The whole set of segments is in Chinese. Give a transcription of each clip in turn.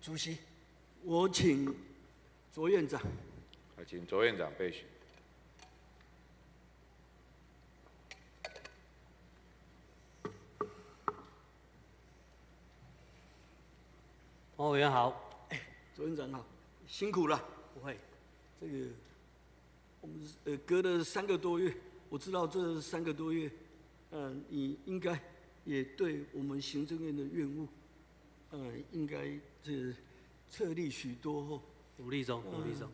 主席，我请卓院长。请卓院长备询。黄委员好。卓院长好，辛苦了。不会，这个我们隔了3个多月，我知道这3个多月，你应该也对我们行政院的院务，应该这策力许多哦。努力中，努力中。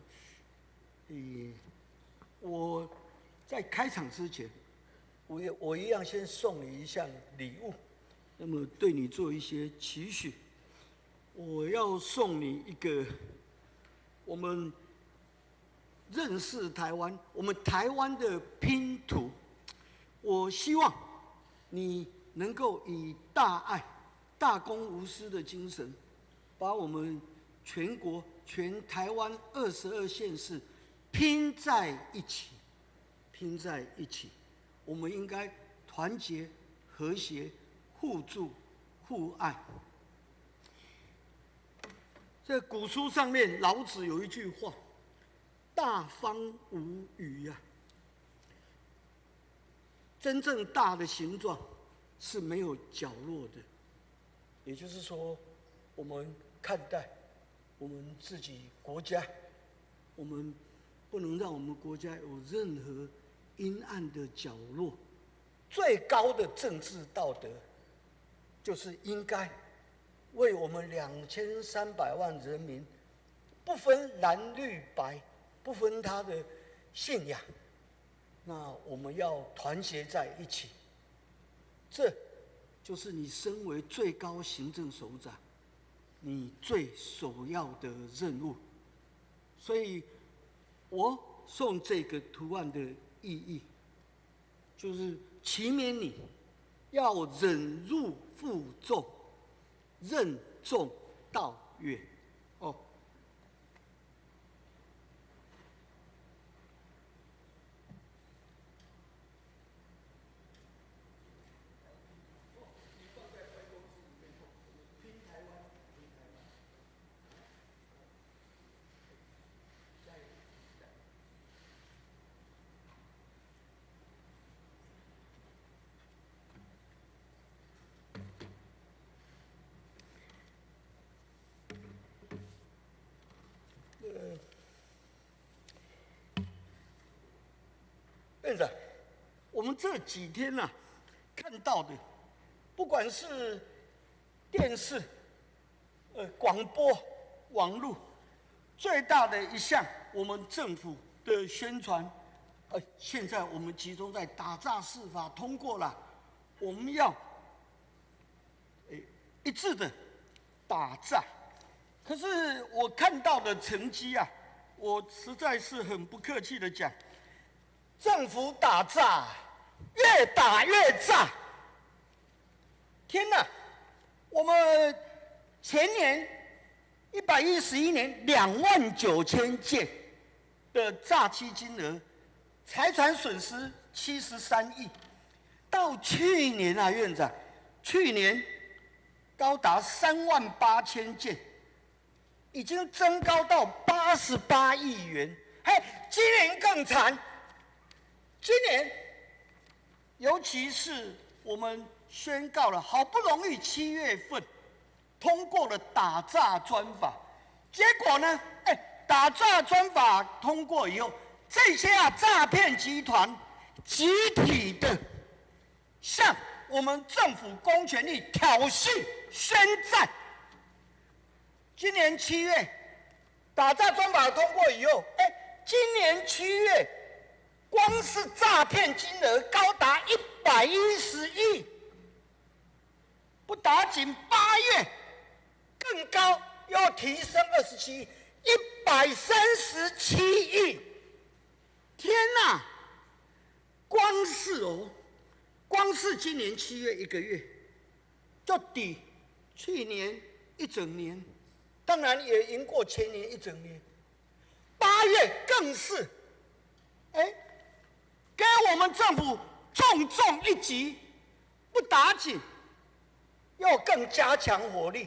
我在开场之前，我一样先送你一项礼物，那么对你做一些期许。我要送你一个我们认识台湾，我们台湾的拼图。我希望你能够以大爱、大公无私的精神，把我们全国、全台湾22县市拼在一起，拼在一起。我们应该团结、和谐、互助、互爱。这古书上面，老子有一句话：“大方无余呀。”真正大的形状是没有角落的，也就是说，我们看待我们自己国家，我们不能让我们国家有任何阴暗的角落。最高的政治道德，就是应该为我们2300万人民，不分蓝绿白，不分他的信仰，那我们要团结在一起。这就是你身为最高行政首长，你最首要的任务。所以，我送这个图案的意义，就是祈勉你要忍辱负重，任重道远。哦，院长，我们这几天啊看到的，不管是电视、广播、网络，最大的一项我们政府的宣传，现在我们集中在打诈释法通过了，我们要一致的打诈。可是我看到的成绩啊，我实在是很不客气的讲，政府打诈越打越诈。天哪！我们前年111年29000件的诈欺金额，财产损失73亿，到去年啊，院长，去年高达38000件，已经增高到88亿元。嘿，今年更惨。今年，尤其是我们宣告了，好不容易7月份通过了打诈专法，结果呢，打诈专法通过以后，这些诈骗集团集体的向我们政府公权力挑衅宣战。今年7月，打诈专法通过以后，今年7月。光是诈骗金额高达110亿，不打紧8月更高，要提升27亿，137亿。天哪！光是今年7月1个月，就抵去年1整年，当然也赢过前年1整年。8月更是，给我们政府重一击，不打紧，要更加强火力，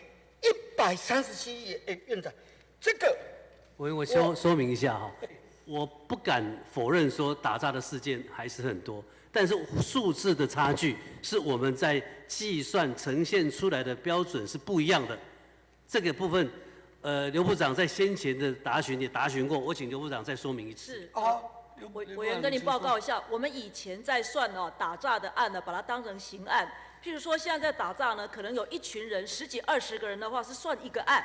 137亿，院长，这个我说明一下哈，我不敢否认说打诈的事件还是很多，但是数字的差距是我们在计算呈现出来的标准是不一样的。这个部分，刘部长在先前的答询也答询过，我请刘部长再说明一次。是委委员跟您报告一下，我们以前在算打诈的案呢，把它当成刑案。譬如说现在在打诈呢，可能有一群人10几20个人的话是算一个案，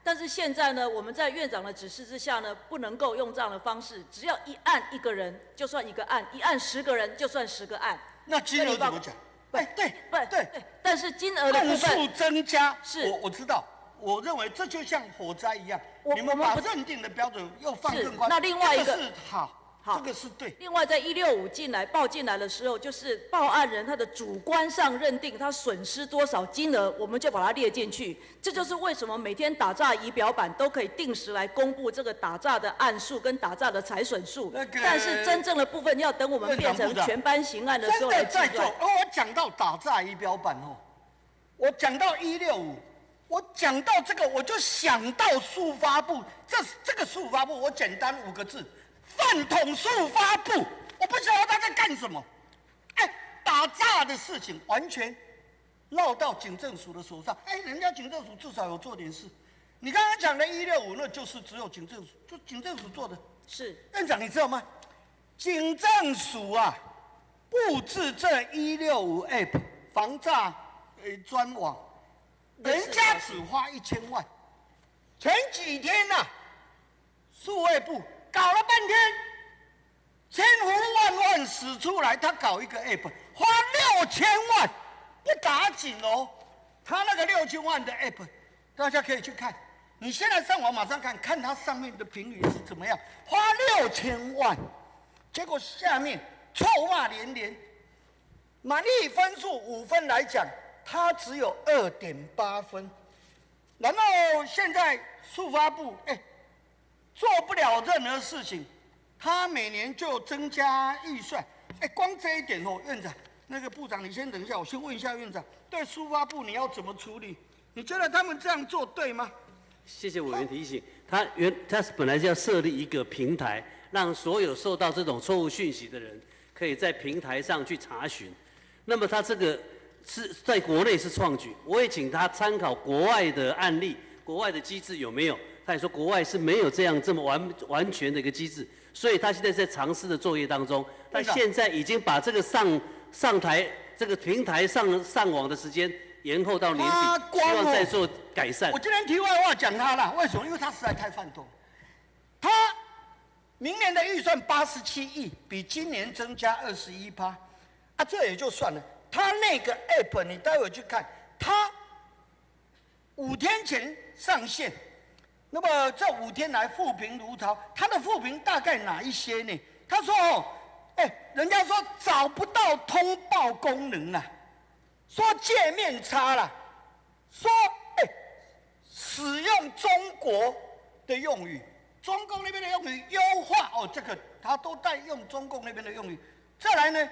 但是现在呢，我们在院长的指示之下呢，不能够用这样的方式，只要一案1个人就算1个案，一案10个人就算10个案。那金额怎么讲？对，但是金额的部案分数增加，是我知道。我认为这就像火灾一样，你们把认定的标准又放更宽。那另外一个这个是好，这个是对。另外，在165报进来的时候，就是报案人他的主观上认定他损失多少金额，我们就把它列进去。这就是为什么每天打诈仪表板都可以定时来公布这个打诈的案数跟打诈的财损数。但是真正的部分要等我们变成全班刑案的时候来计算。真的在做。我讲到打诈仪表板我讲到165。我讲到这个，我就想到速发部，这个速发部，我简单5个字：饭桶速发部。我不晓得他在干什么。打诈的事情完全落到警政署的手上。人家警政署至少有做点事。你刚刚讲的165，那就是只有警政署，就警政署做的。是院长，你知道吗？警政署布置这165 App 防诈专网。人家只花1000万，前几天数位部搞了半天，千呼万唤始出来，他搞一个 app， 花6000万，不打紧哦。他那个6000万的 app， 大家可以去看。你现在上网马上看它上面的评语是怎么样，花6000万，结果下面臭骂连连，满意分数5分来讲。他只有2.8分，然后现在速发部做不了任何事情，他每年就增加预算，光这一点院长，那个部长你先等一下，我先问一下院长，对速发部你要怎么处理？你觉得他们这样做对吗？谢谢委员提醒，他本来就要设立一个平台，让所有受到这种错误讯息的人，可以在平台上去查询。那么他这个是在国内是创举，我也请他参考国外的案例，国外的机制有没有？他也说国外是没有这么完全的一个机制，所以他现在在尝试的作业当中，他现在已经把这个上台这个平台上网的时间延后到年底，希望再做改善。我今天题外话讲他了，为什么？因为他实在太犯动。他明年的预算87亿，比今年增加21%，这也就算了。他那个 app 你待会去看，他5天前上线，那么这5天来负评如潮，他的负评大概哪一些呢？他说人家说找不到通报功能了，说界面差了，说使用中国的用语，中共那边的用语优化这个他都在用中共那边的用语。再来呢，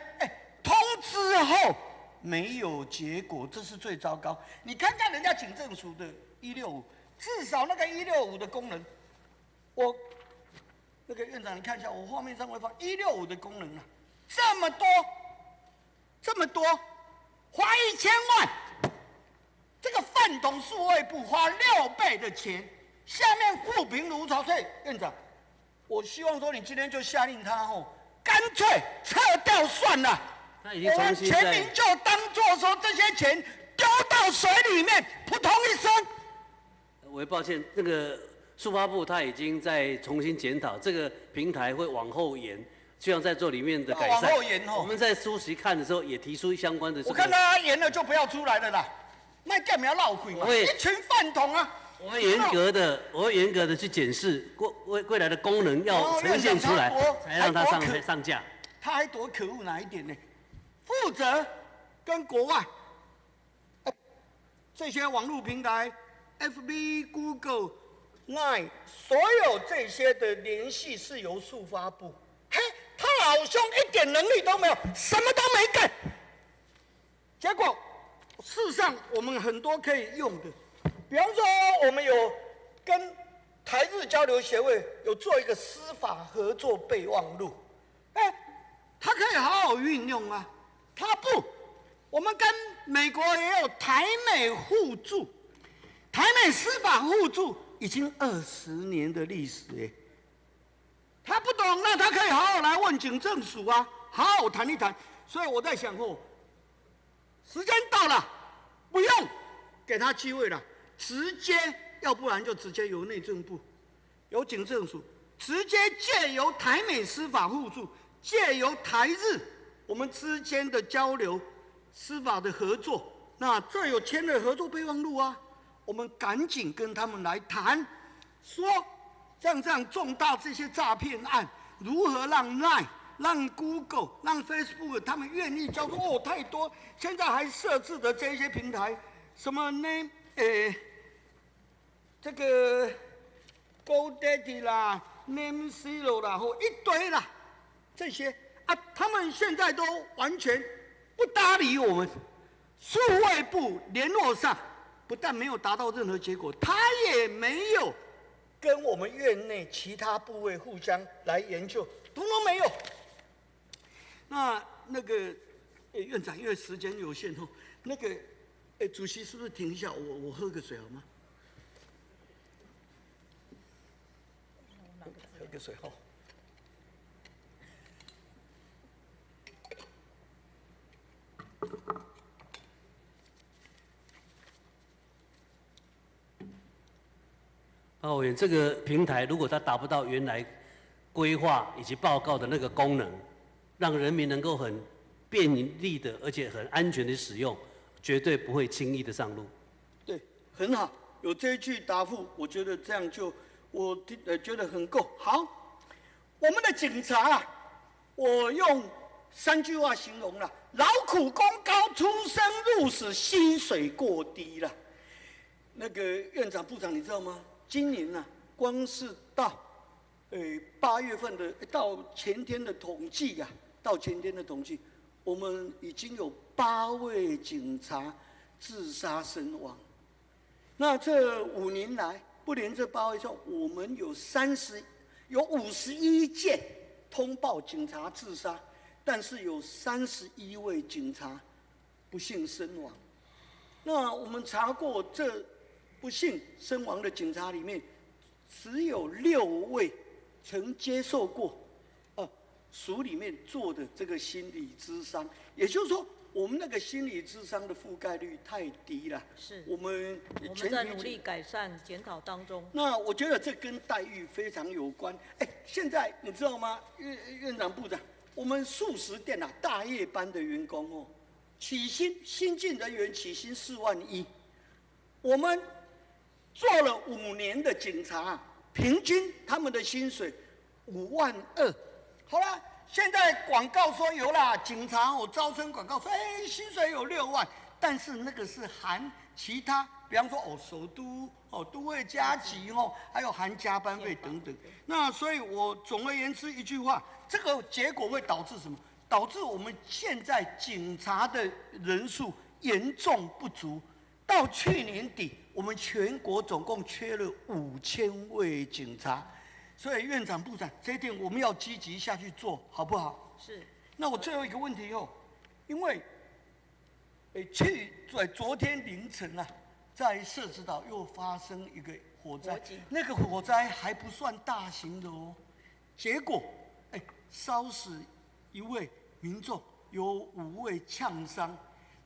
通知后没有结果，这是最糟糕。你看看人家警政署的165，至少那个165的功能，那个院长你看一下，我画面上会放165的功能这么多，花1000万，这个饭桶数位部花6倍的钱，下面负评如潮。所以院长，我希望说你今天就下令他干脆撤掉算了。我们全民就当作说这些钱丢到水里面，扑通一声。我抱歉，那个速发部他已经在重新检讨，这个平台会往后延，希望在做里面的改善。往后延我们在出席看的时候也提出相关的。我看他延了就不要出来了啦，那干嘛要闹鬼嘛？一群饭桶啊！我会严格的去检视未来的功能要呈现出来，才让它上架。他还多可恶哪一点呢？负责跟国外这些网络平台 ，FB、Google、Line， 所有这些的联系是由速发部。他老兄一点能力都没有，什么都没干。结果，事实上我们很多可以用的，比方说我们有跟台日交流协会有做一个司法合作备忘录，它可以好好运用啊。它不，我们跟美国也有台美互助，台美司法互助已经20年的历史哎。他不懂，那他可以好好来问警政署啊，好好谈一谈。所以我在想时间到了，不用给他机会了，直接，要不然就直接由内政部、由警政署，直接借由台美司法互助，借由台日我们之间的交流、司法的合作，那这有签了合作备忘录啊，我们赶紧跟他们来谈，说像这样重大这些诈骗案，如何让 LINE、让 Google、让 Facebook 他们愿意交出太多，现在还设置的这些平台，什么呢？这个 GoDaddy 啦、NameZero 啦，一堆啦，这些啊，他们现在都完全不搭理我们。数位部联络上，不但没有达到任何结果，他也没有跟我们院内其他部位互相来研究，通通没有。那个院长，因为时间有限主席是不是停一下？我喝个水好吗？喝个水哈。委员，这个平台如果它达不到原来规划以及报告的那个功能，让人民能够很便利的而且很安全的使用，绝对不会轻易的上路。对，很好，有这一句答复，我觉得这样就觉得很够。好，我们的警察啊，我用3句话形容了：劳苦功高，出生入死，薪水过低了。那个院长、部长，你知道吗？今年啊，光是到8月份的到前天的统计啊，我们已经有8位警察自杀身亡。那这5年来，不连这8位中，我们有51件通报警察自杀，但是有31位警察不幸身亡。那我们查过这不幸身亡的警察里面，只有6位曾接受过署里面做的这个心理咨商，也就是说，我们那个心理咨商的覆盖率太低了。是，我们在努力改善检讨当中。那我觉得这跟待遇非常有关。现在你知道吗，院长、部长，我们数十店大夜班的员工起薪新进人员起薪4万1，我们做了5年的警察，平均他们的薪水5万2。好了，现在广告说有啦，警察招生广告说，薪水有6万，但是那个是含其他，比方说首都都会加急还有含加班费等等。那所以我总而言之一句话，这个结果会导致什么？导致我们现在警察的人数严重不足。到去年底，我们全国总共缺了5000位警察。所以院长、部长，这一点我们要积极下去做，好不好？是。那我最后一个问题因为，昨天凌晨啊，在社子岛又发生一个火灾，那个火灾还不算大型的结果，烧死1位民众，有5位呛伤。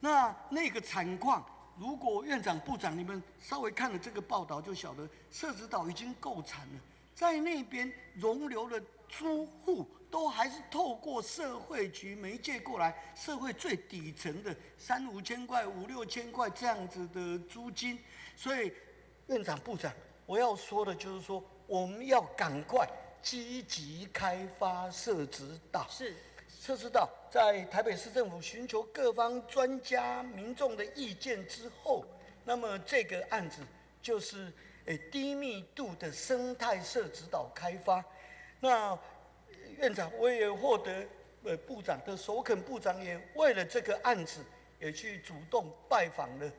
那个惨况，如果院长、部长你们稍微看了这个报道，就晓得社子岛已经够惨了。在那边容留的租户都还是透过社会局媒介过来，社会最底层的3、5千块、5、6千块这样子的租金。所以，院长、部长，我要说的就是说，我们要赶快积极开发社子岛。是。社子岛在台北市政府寻求各方专家、民众的意见之后，那么这个案子就是低密度的生态社子岛开发。那院长，我也获得部长的首肯，部长也为了这个案子也去主动拜访了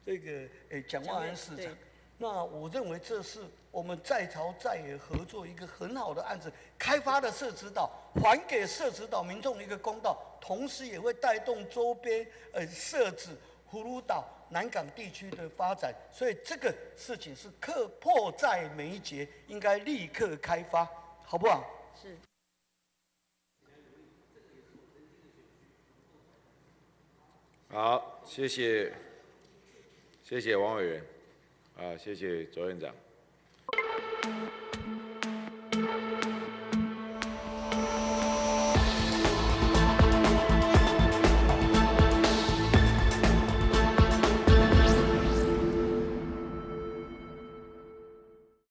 这个蒋万安市长。那我认为这是我们在朝在野合作一个很好的案子，开发了社子岛，还给社子岛民众一个公道，同时也会带动周边社子、葫芦岛、南港地区的发展，所以这个事情是迫在眉睫，应该立刻开发，好不好？是。好，谢谢王委员，谢谢卓院长。